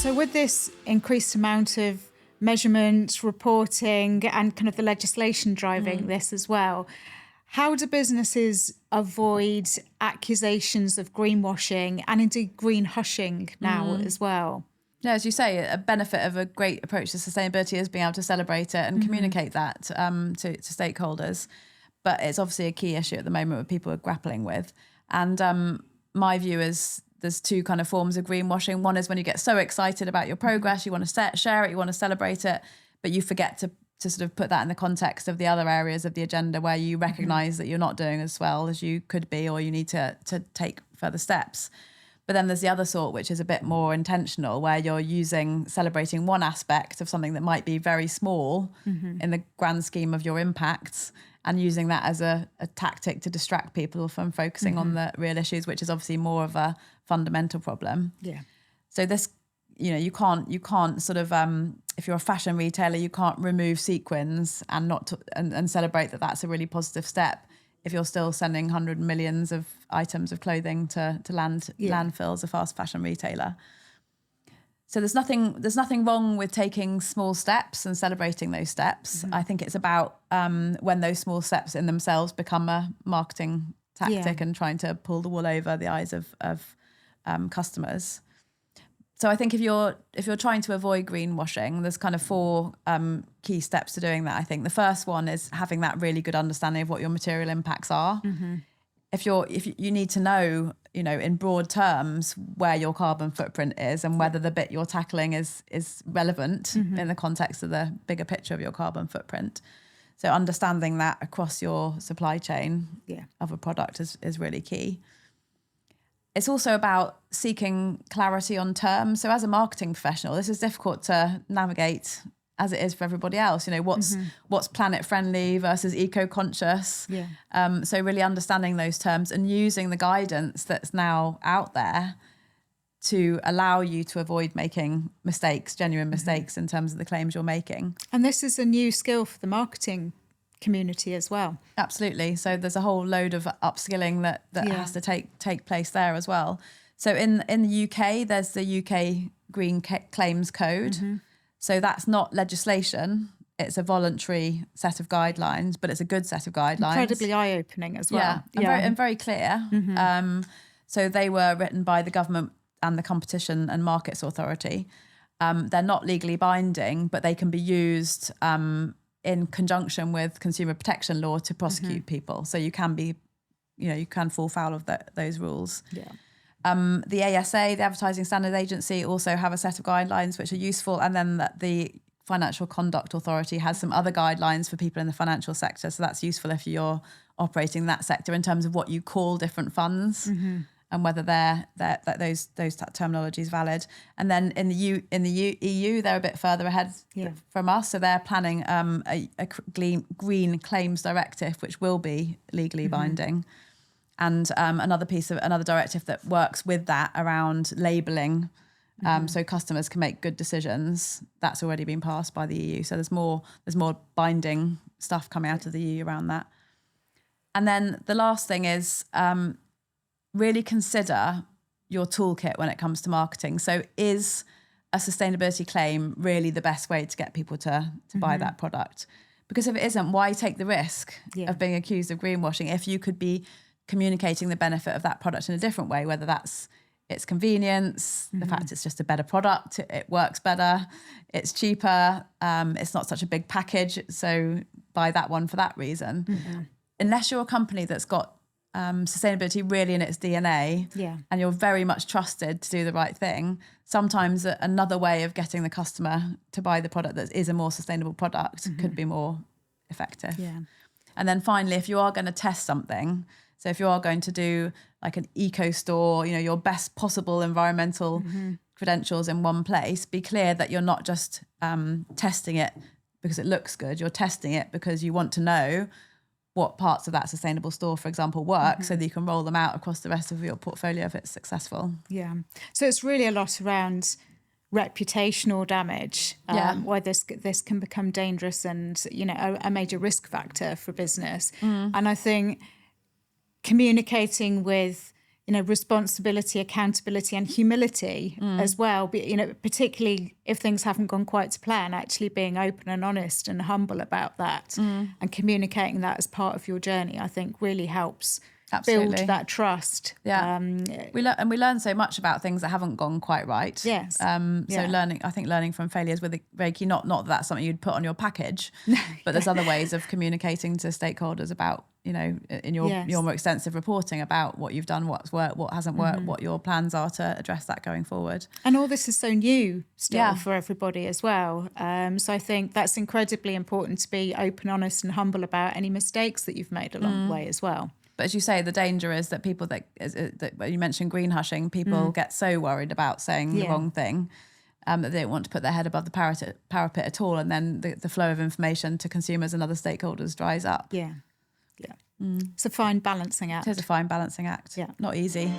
So with this increased amount of measurement, reporting, and kind of the legislation driving this as well, how do businesses avoid accusations of greenwashing and indeed green hushing now as well? Yeah, as you say, a benefit of a great approach to sustainability is being able to celebrate it and communicate that to stakeholders. But it's obviously a key issue at the moment that people are grappling with. And my view is there's two kind of forms of greenwashing. One is when you get so excited about your progress, you want to share it, you want to celebrate it, but you forget to sort of put that in the context of the other areas of the agenda where you recognise that you're not doing as well as you could be, or you need to take further steps. But then there's the other sort, which is a bit more intentional, where you're celebrating one aspect of something that might be very small in the grand scheme of your impacts, and using that as a tactic to distract people from focusing on the real issues, which is obviously more of a fundamental problem. Yeah. So this, you can't sort of, if you're a fashion retailer, you can't remove sequins and celebrate that that's a really positive step if you're still sending hundreds of millions of items of clothing to landfill as a fast fashion retailer. So there's nothing wrong with taking small steps and celebrating those steps. I think it's about when those small steps in themselves become a marketing tactic and trying to pull the wool over the eyes of customers. So I think if you're trying to avoid greenwashing, there's kind of four key steps to doing that. I think the first one is having that really good understanding of what your material impacts are. If you need to know, in broad terms where your carbon footprint is and whether the bit you're tackling is relevant in the context of the bigger picture of your carbon footprint. So understanding that across your supply chain of a product is really key. It's also about seeking clarity on terms. So as a marketing professional, this is difficult to navigate as it is for everybody else. What's planet friendly versus eco-conscious. Yeah. So really understanding those terms and using the guidance that's now out there to allow you to avoid making mistakes, genuine mistakes in terms of the claims you're making. And this is a new skill for the marketing community as well. Absolutely. So there's a whole load of upskilling that has to take place there as well. So in the UK, there's the UK Green Claims Code. So that's not legislation. It's a voluntary set of guidelines, but it's a good set of guidelines. Incredibly eye-opening as well. And very clear. So they were written by the government and the Competition and Markets Authority. They're not legally binding, but they can be used in conjunction with consumer protection law to prosecute people. So you can be, you can fall foul of those rules. Yeah. The ASA, the Advertising Standards Agency, also have a set of guidelines which are useful. And then the Financial Conduct Authority has some other guidelines for people in the financial sector. So that's useful if you're operating in that sector in terms of what you call different funds and whether those terminology is valid. And then in the EU, they're a bit further ahead from us. So they're planning a green claims directive, which will be legally binding. And another directive that works with that around labelling, so customers can make good decisions. That's already been passed by the EU. So there's more binding stuff coming out of the EU around that. And then the last thing is really consider your toolkit when it comes to marketing. So is a sustainability claim really the best way to get people to buy that product? Because if it isn't, why take the risk of being accused of greenwashing if you could be communicating the benefit of that product in a different way, whether that's its convenience, the fact it's just a better product, it works better, it's cheaper, it's not such a big package, so buy that one for that reason. Unless you're a company that's got sustainability really in its DNA and you're very much trusted to do the right thing, sometimes another way of getting the customer to buy the product that is a more sustainable product could be more effective. And then finally, if you are going to test something, so if you are going to do like an eco store, your best possible environmental credentials in one place, be clear that you're not just testing it because it looks good. You're testing it because you want to know what parts of that sustainable store, for example, work so that you can roll them out across the rest of your portfolio if it's successful. Yeah. So it's really a lot around reputational damage, where this can become dangerous and, a major risk factor for business. And I think communicating with responsibility, accountability, and humility as well. But, particularly if things haven't gone quite to plan, actually being open and honest and humble about that and communicating that as part of your journey, I think really helps build that trust. Yeah. We learn so much about things that haven't gone quite right. Yes. So learning from failures with a very key, not that that's something you'd put on your package, but there's other ways of communicating to stakeholders about, in your more extensive reporting about what you've done, what's worked, what hasn't worked, what your plans are to address that going forward. And all this is so new still for everybody as well. So I think that's incredibly important to be open, honest and humble about any mistakes that you've made along the way as well. But as you say, the danger is that people that you mentioned green hushing, people get so worried about saying the wrong thing that they don't want to put their head above the parapet at all. And then the flow of information to consumers and other stakeholders dries up. Yeah. It's a fine balancing act. It is a fine balancing act. Yeah. Not easy.